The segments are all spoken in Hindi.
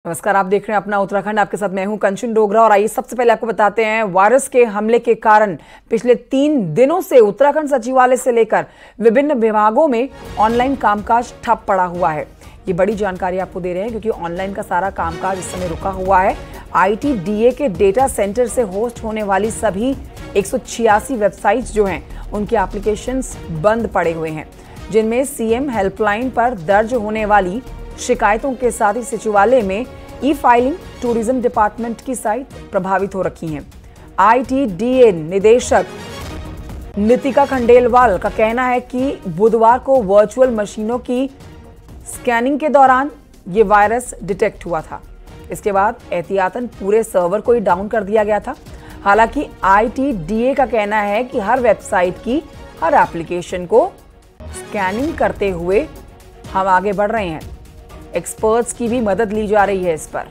नमस्कार, आप देख रहे हैं अपना उत्तराखंड। आपके साथ मैं हूं कंचन डोगरा। और आइए सबसे पहले आपको बताते हैं, वायरस के हमले के कारण पिछले 3 दिनों से उत्तराखंड सचिवालय से लेकर विभिन्न विभागों में ऑनलाइन कामकाज ठप पड़ा हुआ है। ये बड़ी जानकारी आपको दे रहे हैं क्योंकि ऑनलाइन का सारा कामकाज इस समय रुका हुआ है। ITDA के डेटा सेंटर से होस्ट होने वाली सभी 186 वेबसाइट्स जो हैं उनके एप्लीकेशंस बंद पड़े हुए हैं, जिनमें CM हेल्पलाइन पर दर्ज होने वाली शिकायतों के साथ ही सचिवालय में ई-फाइलिंग, टूरिज्म डिपार्टमेंट की साइट प्रभावित हो रखी हैं। ITDA निदेशक नितिका खंडेलवाल का कहना है कि बुधवार को वर्चुअल मशीनों की स्कैनिंग के दौरान ये वायरस डिटेक्ट हुआ था। इसके बाद एहतियातन पूरे सर्वर को ही डाउन कर दिया गया था। हालांकि ITDA का कहना है कि हर वेबसाइट की हर एप्लीकेशन को स्कैनिंग करते हुए हम आगे बढ़ रहे हैं। एक्सपर्ट्स की भी मदद ली जा रही है इस पर।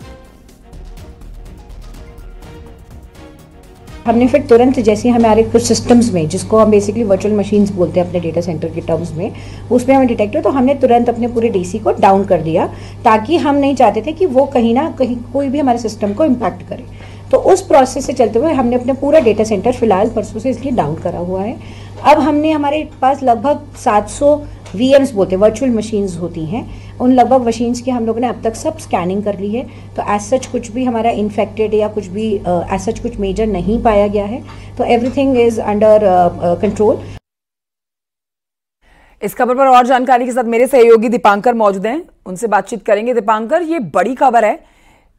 हमने फिर तुरंत जैसे हमारे कुछ सिस्टम्स में, जिसको हम बेसिकली वर्चुअल मशीन्स बोलते हैं अपने डेटा सेंटर के टर्म्स में, उसमें हमें डिटेक्ट हुआ तो हमने तुरंत अपने पूरे DC को डाउन कर दिया, ताकि हम नहीं चाहते थे कि वो कहीं ना कहीं कोई भी हमारे सिस्टम को इम्पैक्ट करे। तो उस प्रोसेस से चलते हुए हमने अपना पूरा डेटा सेंटर फिलहाल परसों से इसलिए डाउन करा हुआ है। अब हमने हमारे पास लगभग 700 VMs बोलते हैं, वर्चुअल मशीन्स होती हैं, उन लगभग मशीन्स की हम लोगों ने अब तक सब स्कैनिंग कर ली है। तो एज सच कुछ भी हमारा इन्फेक्टेड या कुछ भी एज सच कुछ मेजर नहीं पाया गया है। तो एवरीथिंग इज अंडर कंट्रोल। इस खबर पर और जानकारी के साथ मेरे सहयोगी दीपांकर मौजूद हैं, उनसे बातचीत करेंगे। दीपांकर, ये बड़ी खबर है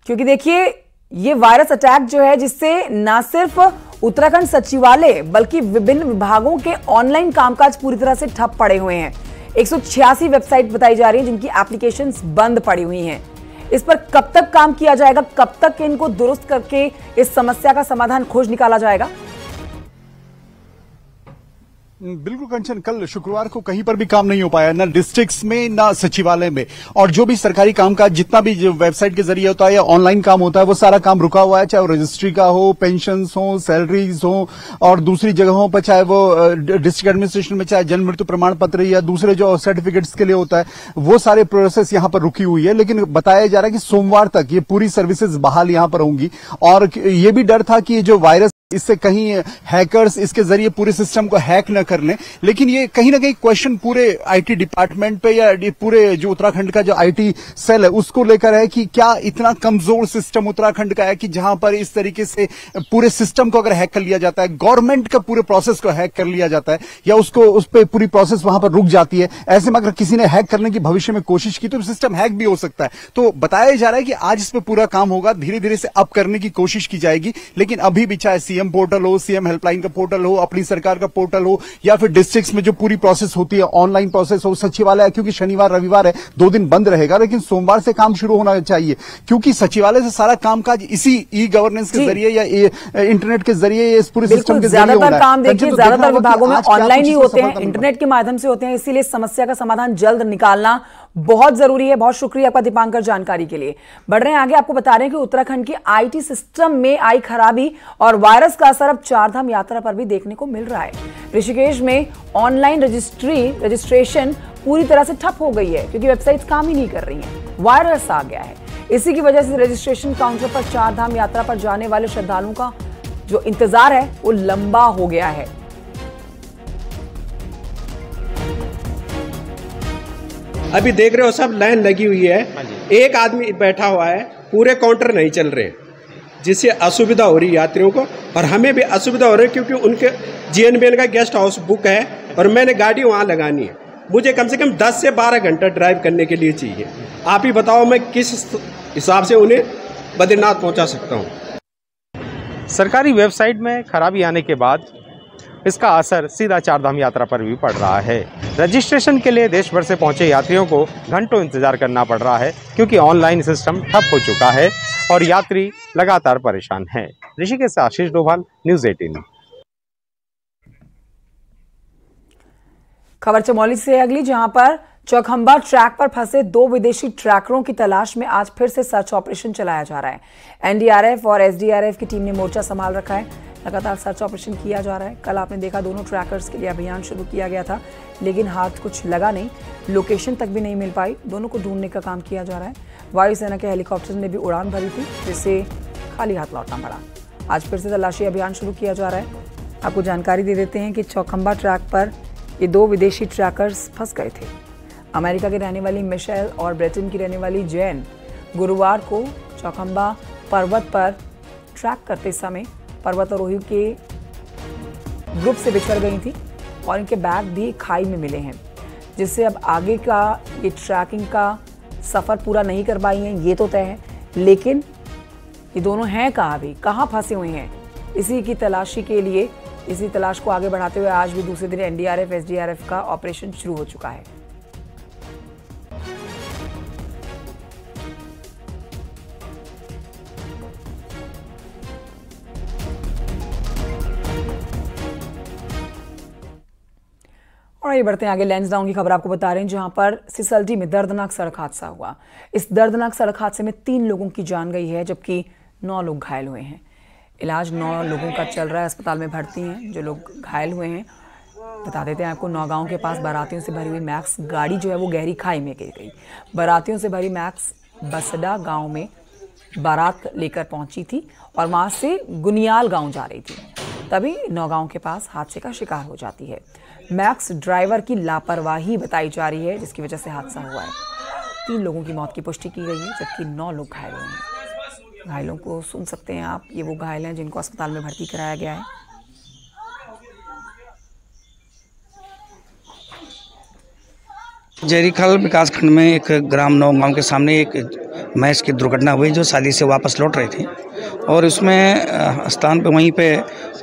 क्योंकि देखिए ये वायरस अटैक जो है, जिससे न सिर्फ उत्तराखंड सचिवालय बल्कि विभिन्न विभागों के ऑनलाइन कामकाज पूरी तरह से ठप पड़े हुए हैं। 186 वेबसाइट बताई जा रही है जिनकी एप्लीकेशंस बंद पड़ी हुई हैं। इस पर कब तक काम किया जाएगा, कब तक इनको दुरुस्त करके इस समस्या का समाधान खोज निकाला जाएगा? बिल्कुल कंचन, कल शुक्रवार को कहीं पर भी काम नहीं हो पाया, ना डिस्ट्रिक्ट्स में ना सचिवालय में। और जो भी सरकारी कामकाज जितना भी जो वेबसाइट के जरिए होता है या ऑनलाइन काम होता है, वो सारा काम रुका हुआ है, चाहे वो रजिस्ट्री का हो, पेंशंस हो, सैलरीज हो, और दूसरी जगहों पर चाहे वो डिस्ट्रिक्ट एडमिनिस्ट्रेशन में चाहे जन्म मृत्यु प्रमाण पत्र या दूसरे जो सर्टिफिकेट्स के लिए होता है, वो सारे प्रोसेस यहाँ पर रुकी हुई है। लेकिन बताया जा रहा है कि सोमवार तक ये पूरी सर्विसेज बहाल यहाँ पर होंगी। और ये भी डर था कि ये जो वायरस, इससे कहीं हैकर्स इसके जरिए पूरे सिस्टम को हैक न कर लें। लेकिन ये कहीं ना कहीं क्वेश्चन पूरे IT डिपार्टमेंट पे या पूरे जो उत्तराखंड का जो IT सेल है उसको लेकर है कि क्या इतना कमजोर सिस्टम उत्तराखंड का है कि जहां पर इस तरीके से पूरे सिस्टम को अगर हैक कर लिया जाता है, गवर्नमेंट का पूरे प्रोसेस को हैक कर लिया जाता है, या उसको उस पर पूरी प्रोसेस वहां पर रुक जाती है। ऐसे में अगर किसी ने हैक करने की भविष्य में कोशिश की तो सिस्टम हैक भी हो सकता है। तो बताया जा रहा है कि आज इस पर पूरा काम होगा, धीरे धीरे से अप करने की कोशिश की जाएगी। लेकिन अभी भी चाहे CM पोर्टल हो, CM हेल्पलाइन का पोर्टल हो, अपनी सरकार का पोर्टल हो, या फिर डिस्ट्रिक्ट्स में जो पूरी प्रोसेस होती है ऑनलाइन प्रोसेस हो, सचिवालय क्योंकि शनिवार रविवार है 2 दिन बंद रहेगा, लेकिन सोमवार से काम शुरू होना चाहिए क्योंकि सचिवालय से सारा कामकाज इसी ई-गवर्नेंस के जरिए या इंटरनेट के जरिए इस पूरे सिस्टम के जरिए होना है। ज्यादातर काम देखिए ज्यादातर विभागों में ऑनलाइन ही होते हैं, इंटरनेट के माध्यम से होते हैं, इसीलिए समस्या का समाधान जल्द निकालना बहुत जरूरी है। बहुत शुक्रिया आपका दीपांकर जानकारी के लिए। बढ़ रहे हैं आगे, आपको बता रहे हैं कि उत्तराखंड की IT सिस्टम में आई खराबी और वायरस का असर अब चारधाम यात्रा पर भी देखने को मिल रहा है। ऋषिकेश में ऑनलाइन रजिस्ट्रेशन पूरी तरह से ठप हो गई है क्योंकि वेबसाइट्स काम ही नहीं कर रही हैं, वायरस आ गया है। इसी की वजह से रजिस्ट्रेशन काउंटर पर चारधाम यात्रा पर जाने वाले श्रद्धालुओं का जो इंतजार है वो लंबा हो गया है। अभी देख रहे हो सब लाइन लगी हुई है, एक आदमी बैठा हुआ है, पूरे काउंटर नहीं चल रहे, जिससे असुविधा हो रही यात्रियों को और हमें भी असुविधा हो रही है क्योंकि उनके GNBN का गेस्ट हाउस बुक है और मैंने गाड़ी वहाँ लगानी है। मुझे कम से कम 10 से 12 घंटा ड्राइव करने के लिए चाहिए। आप ही बताओ मैं किस हिसाब से उन्हें बद्रीनाथ पहुँचा सकता हूँ। सरकारी वेबसाइट में खराबी आने के बाद इसका असर सीधा चारधाम यात्रा पर भी पड़ रहा है। रजिस्ट्रेशन के लिए देश भर से पहुंचे यात्रियों को घंटों इंतजार करना पड़ रहा है क्योंकि ऑनलाइन सिस्टम ठप हो चुका है और यात्री लगातार परेशान हैं। ऋषिकेश से आशीष डोभाल, न्यूज़ 18। खबर चमोली से अगली, जहां पर चौखंबा ट्रैक पर फंसे 2 विदेशी ट्रैकरों की तलाश में आज फिर से सर्च ऑपरेशन चलाया जा रहा है। NDRF और SDRF की टीम ने मोर्चा संभाल रखा है। लगातार सर्च ऑपरेशन किया जा रहा है। कल आपने देखा दोनों ट्रैकर्स के लिए अभियान शुरू किया गया था, लेकिन हाथ कुछ लगा नहीं, लोकेशन तक भी नहीं मिल पाई। दोनों को ढूंढने का काम किया जा रहा है। वायुसेना के हेलीकॉप्टर ने भी उड़ान भरी थी, जिससे खाली हाथ लौटना पड़ा। आज फिर से तलाशी अभियान शुरू किया जा रहा है। आपको जानकारी दे देते हैं कि चौखंबा ट्रैक पर ये 2 विदेशी ट्रैकर्स फंस गए थे। अमेरिका की रहने वाली मिशेल और ब्रिटेन की रहने वाली जैन गुरुवार को चौखंबा पर्वत पर ट्रैक करते समय पर्वतारोही के ग्रुप से बिछड़ गई थी और इनके बैग भी खाई में मिले हैं, जिससे अब आगे का ये ट्रैकिंग का सफ़र पूरा नहीं कर पाई हैं, ये तो तय है। लेकिन ये दोनों हैं कहाँ, भी कहाँ फंसे हुए हैं, इसी की तलाशी के लिए, इसी तलाश को आगे बढ़ाते हुए आज भी दूसरे दिन एनडीआरएफ एसडीआरएफ का ऑपरेशन शुरू हो चुका है। और ये बढ़ते हैं आगे। लैंसडाउन की खबर आपको बता रहे हैं, जहां पर सिसल्टी में दर्दनाक सड़क हादसा हुआ। इस दर्दनाक सड़क हादसे में 3 लोगों की जान गई है, जबकि 9 लोग घायल हुए हैं। इलाज 9 लोगों का चल रहा है, अस्पताल में भर्ती हैं जो लोग घायल हुए हैं। बता देते हैं आपको, नौगांव के पास बारातियों से भरी हुई मैक्स गाड़ी जो है वो गहरी खाई में गिर गई। बारातियों से भरी मैक्स बसडा गाँव में बारात लेकर पहुंची थी और वहां से गुनियाल गाँव जा रही थी, तभी नौगांव के पास हादसे का शिकार हो जाती है। मैक्स ड्राइवर की लापरवाही बताई जा रही है, जिसकी वजह से हादसा हुआ है। 3 लोगों की मौत की पुष्टि की गई है, जबकि 9 लोग घायल हुए हैं। घायलों को सुन सकते हैं आप, ये वो घायल हैं जिनको अस्पताल में भर्ती कराया गया है। जयरीखाल विकासखंड में एक ग्राम नौगांव के सामने एक मैच की दुर्घटना हुई, जो शादी से वापस लौट रहे थे और उसमें स्थान पे वहीं पे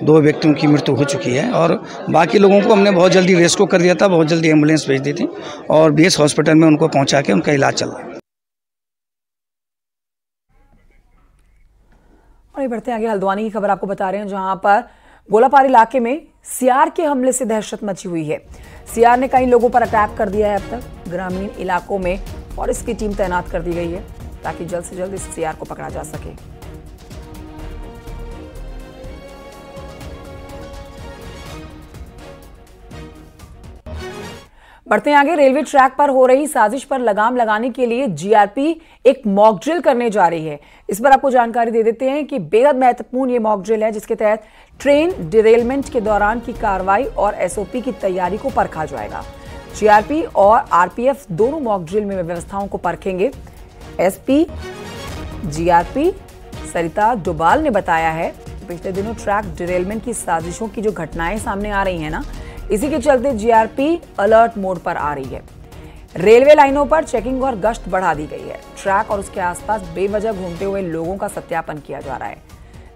2 व्यक्तियों की मृत्यु हो चुकी है और बाकी लोगों को हमने बहुत जल्दी रेस्क्यू कर दिया था, बहुत जल्दी एम्बुलेंस भेज दी थी और बीएस हॉस्पिटल में उनको पहुंचा के उनका इलाज चल रहा है। और ये बढ़ते आगे, हल्द्वानी की खबर आपको बता रहे हैं, जहां पर गोलापार इलाके में सियार के हमले से दहशत मची हुई है। सियार ने कई लोगों पर अटैक कर दिया है। अब तक ग्रामीण इलाकों में फॉरेस्ट की टीम तैनात कर दी गई है ताकि जल्द से जल्द इस सियार को पकड़ा जा सके। बढ़ते हैं आगे, रेलवे ट्रैक पर हो रही साजिश पर लगाम लगाने के लिए जीआरपी एक मॉक ड्रिल करने जा रही है। इस पर आपको जानकारी दे देते हैं कि बेहद महत्वपूर्ण ये मॉक ड्रिल है, जिसके तहत ट्रेन डिरेलमेंट के दौरान की कार्रवाई और एसओपी की तैयारी को परखा जाएगा। जीआरपी और आरपीएफ दोनों मॉक ड्रिल में व्यवस्थाओं को परखेंगे। एसपी जीआरपी सरिता डोभाल ने बताया है कि पिछले दिनों ट्रैक डिरेलमेंट की साजिशों की जो घटनाएं सामने आ रही हैं ना, इसी के चलते जीआरपी अलर्ट मोड पर आ रही है। रेलवे लाइनों पर चेकिंग और गश्त बढ़ा दी गई है। ट्रैक और उसके आसपास बेवजह घूमते हुए लोगों का सत्यापन किया जा रहा है।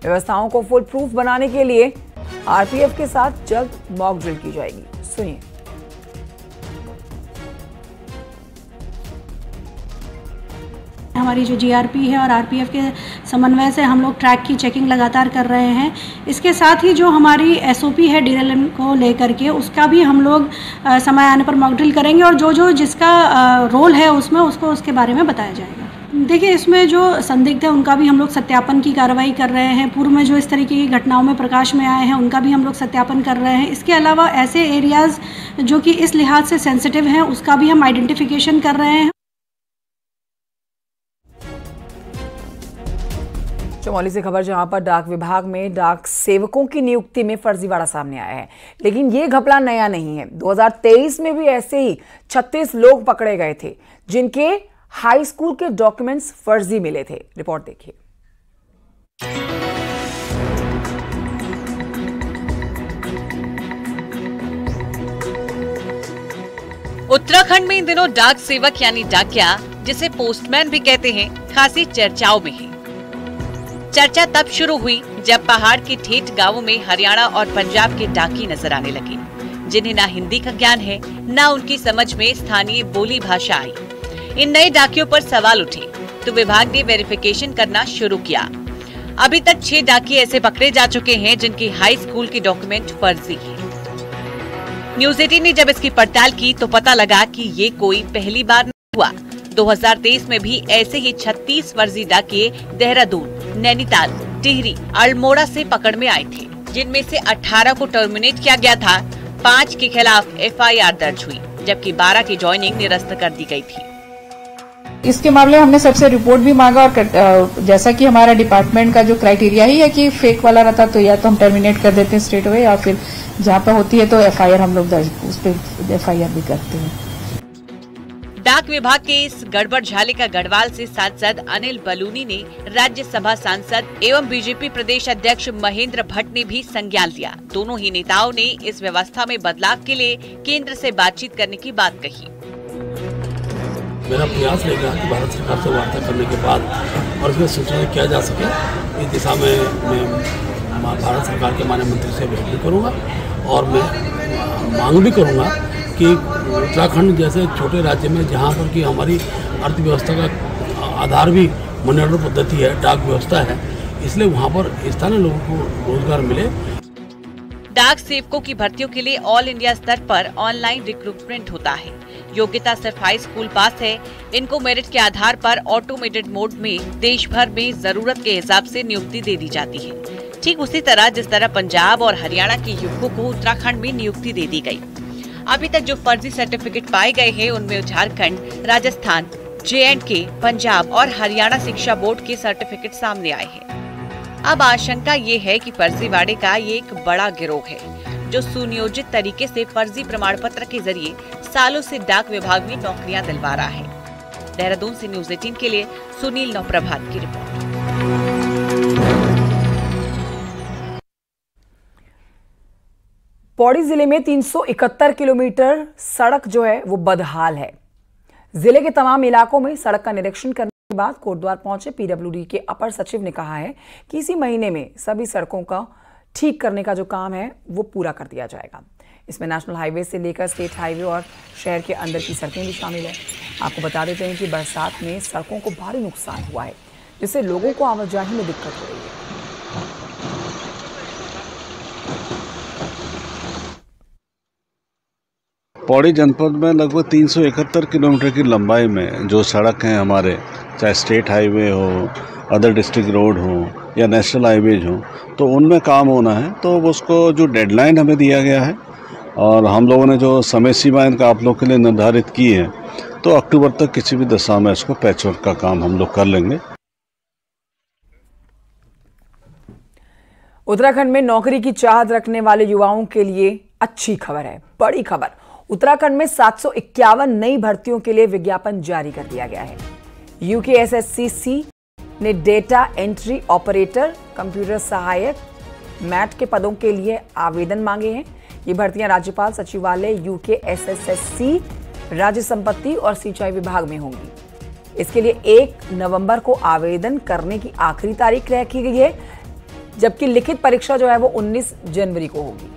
व्यवस्थाओं को फुल प्रूफ बनाने के लिए आरपीएफ के साथ जल्द मॉक ड्रिल की जाएगी। सुनिए। हमारी जो जीआरपी है और आरपीएफ के समन्वय से हम लोग ट्रैक की चेकिंग लगातार कर रहे हैं। इसके साथ ही जो हमारी एसओपी है डिरेलमेंट को लेकर के, उसका भी हम लोग समय आने पर मॉक ड्रिल करेंगे और जो जिसका रोल है उसमें उसको उसके बारे में बताया जाएगा। देखिए, इसमें जो संदिग्ध है उनका भी हम लोग सत्यापन की कार्रवाई कर रहे हैं। पूर्व में जो इस तरीके की घटनाओं में प्रकाश में आए हैं उनका भी हम लोग सत्यापन कर रहे हैं। इसके अलावा ऐसे एरियाज़ जो कि इस लिहाज से सेंसिटिव हैं उसका भी हम आइडेंटिफिकेशन कर रहे हैं। चमोली से खबर, जहां पर डाक विभाग में डाक सेवकों की नियुक्ति में फर्जीवाड़ा सामने आया है। लेकिन ये घपला नया नहीं है। 2023 में भी ऐसे ही 36 लोग पकड़े गए थे, जिनके हाई स्कूल के डॉक्यूमेंट्स फर्जी मिले थे। रिपोर्ट देखिए। उत्तराखंड में इन दिनों डाक सेवक यानी डाकिया, जिसे पोस्टमैन भी कहते हैं, खासी चर्चाओं में है। चर्चा तब शुरू हुई जब पहाड़ के ठेठ गांवों में हरियाणा और पंजाब के डाकी नजर आने लगे, जिन्हें ना हिंदी का ज्ञान है, ना उनकी समझ में स्थानीय बोली भाषा आई। इन नए डाकियों पर सवाल उठे तो विभाग ने वेरिफिकेशन करना शुरू किया। अभी तक 6 डाकी ऐसे पकड़े जा चुके हैं जिनकी हाई स्कूल के डॉक्यूमेंट फर्जी है। न्यूज 18 ने जब इसकी पड़ताल की तो पता लगा कि ये कोई पहली बार नहीं हुआ। 2023 में भी ऐसे ही 36 फर्जी डाकिये देहरादून, नैनीताल, टिहरी, अल्मोड़ा से पकड़ में आए थे। जिनमें से 18 को टर्मिनेट किया गया था। 5 के खिलाफ FIR दर्ज हुई, जबकि 12 की ज्वाइनिंग निरस्त कर दी गई थी। इसके मामले में हमने सबसे रिपोर्ट भी मांगा और जैसा कि हमारा डिपार्टमेंट का जो क्राइटेरिया ही है कि फेक वाला रहता तो या तो हम टर्मिनेट कर देते हैं स्ट्रेट अवे, या फिर जहाँ पे होती है तो FIR हम लोग उस पर FIR भी करते हैं। डाक विभाग के इस गड़बड़ झाले का गढ़वाल से सांसद अनिल बलूनी ने राज्यसभा सांसद एवं बीजेपी प्रदेश अध्यक्ष महेंद्र भट्ट ने भी संज्ञान लिया। दोनों ही नेताओं ने इस व्यवस्था में बदलाव के लिए केंद्र से बातचीत करने की बात कही। मेरा प्रयास रहेगा कि भारत सरकार से वार्ता करने के बाद और इसमें संशोधन किया जा सके, इस दिशा में मैं भारत सरकार के माननीय मंत्री से भेंट भी करूँगा और मैं मांग भी करूँगा कि उत्तराखंड जैसे छोटे राज्य में जहाँ पर कि हमारी अर्थव्यवस्था का आधार भी मनी ऑर्डर पद्धति है, डाक व्यवस्था है, इसलिए वहाँ पर स्थानीय लोगों को रोजगार मिले। डाक सेवकों की भर्तियों के लिए ऑल इंडिया स्तर पर ऑनलाइन रिक्रूटमेंट होता है। योग्यता सिर्फ हाई स्कूल पास है। इनको मेरिट के आधार पर ऑटोमेटेड मोड में देश भर में जरूरत के हिसाब से नियुक्ति दे दी जाती है। ठीक उसी तरह जिस तरह पंजाब और हरियाणा के युवकों को उत्तराखंड में नियुक्ति दे दी गई। अभी तक जो फर्जी सर्टिफिकेट पाए गए हैं उनमें झारखंड, राजस्थान, J&K, पंजाब और हरियाणा शिक्षा बोर्ड के सर्टिफिकेट सामने आए हैं। अब आशंका ये है कि फर्जीवाड़े का ये एक बड़ा गिरोह है जो सुनियोजित तरीके से फर्जी प्रमाण पत्र के जरिए सालों से डाक विभाग में नौकरियां दिलवा रहा है। देहरादून से न्यूज़ 18 के लिए सुनील नवप्रभात की रिपोर्ट। पौड़ी जिले में 371 किलोमीटर सड़क जो है वो बदहाल है। जिले के तमाम इलाकों में सड़क का निरीक्षण करने के बाद कोटद्वार पहुंचे PWD के अपर सचिव ने कहा है कि इसी महीने में सभी सड़कों का ठीक करने का जो काम है वो पूरा कर दिया जाएगा। इसमें नेशनल हाईवे से लेकर स्टेट हाईवे और शहर के अंदर की सड़कें भी शामिल है। आपको बता देते हैं कि बरसात में सड़कों को भारी नुकसान हुआ है, जिससे लोगों को आवाजाही में दिक्कत हो रही है। पौड़ी जनपद में लगभग 371 किलोमीटर की लंबाई में जो सड़क हैं हमारे, चाहे स्टेट हाईवे हो, अदर डिस्ट्रिक्ट रोड हो या नेशनल हाईवेज हो, तो उनमें काम होना है। तो उसको जो डेडलाइन हमें दिया गया है और हम लोगों ने जो समय सीमा इनका आप लोग के लिए निर्धारित की है, तो अक्टूबर तक किसी भी दशा में इसको पैचवर्क का काम हम लोग कर लेंगे। उत्तराखंड में नौकरी की चाहत रखने वाले युवाओं के लिए अच्छी खबर है, बड़ी खबर। उत्तराखंड में 751 नई भर्तियों के लिए विज्ञापन जारी कर दिया गया है। UKSSCC ने डेटा एंट्री ऑपरेटर, कंप्यूटर सहायक, मैट के पदों के लिए आवेदन मांगे हैं। ये भर्तियां राज्यपाल सचिवालय UKSSC, राज्य संपत्ति और सिंचाई विभाग में होंगी। इसके लिए 1 नवंबर को आवेदन करने की आखिरी तारीख रखी गई है, जबकि लिखित परीक्षा जो है वो 19 जनवरी को होगी।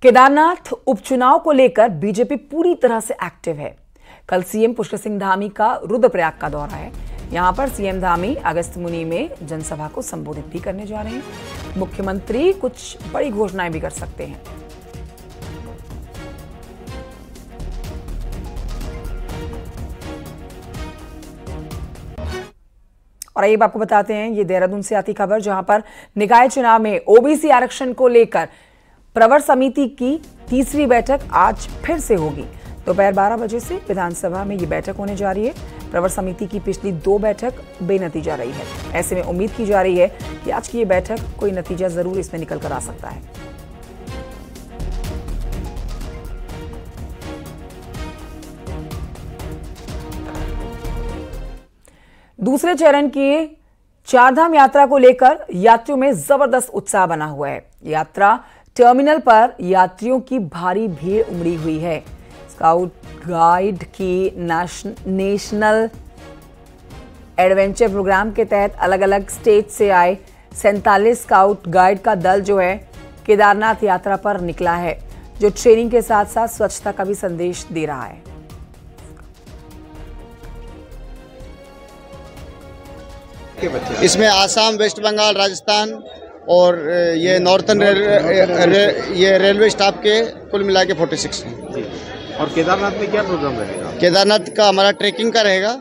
केदारनाथ उपचुनाव को लेकर बीजेपी पूरी तरह से एक्टिव है। कल सीएम पुष्कर सिंह धामी का रुद्रप्रयाग का दौरा है। यहां पर सीएम धामी अगस्त्यमुनि में जनसभा को संबोधित भी करने जा रहे हैं। मुख्यमंत्री कुछ बड़ी घोषणाएं भी कर सकते हैं। और आइए आपको बताते हैं ये देहरादून से आती खबर, जहां पर निकाय चुनाव में ओबीसी आरक्षण को लेकर प्रवर समिति की तीसरी बैठक आज फिर से होगी। दोपहर 12 बजे से विधानसभा में ये बैठक होने जा रही है। प्रवर समिति की पिछली 2 बैठक बेनतीजा रही है। ऐसे में उम्मीद की जा रही है कि आज की ये बैठक कोई नतीजा जरूर इसमें निकल कर आ सकता है। दूसरे चरण की चारधाम यात्रा को लेकर यात्रियों में जबरदस्त उत्साह बना हुआ है। यात्रा टर्मिनल पर यात्रियों की भारी भीड़ उमड़ी हुई है। स्काउट गाइड की नेशनल एडवेंचर प्रोग्राम के तहत अलग अलग स्टेट से आए 47 स्काउट गाइड का दल जो है केदारनाथ यात्रा पर निकला है, जो ट्रेनिंग के साथ साथ स्वच्छता का भी संदेश दे रहा है। इसमें आसाम, वेस्ट बंगाल, राजस्थान और ये नॉर्थन ये रेलवे स्टाफ के कुल मिला के 46 हैं। और केदारनाथ में क्या प्रोग्राम रहेगा? केदारनाथ का हमारा ट्रैकिंग का रहेगा।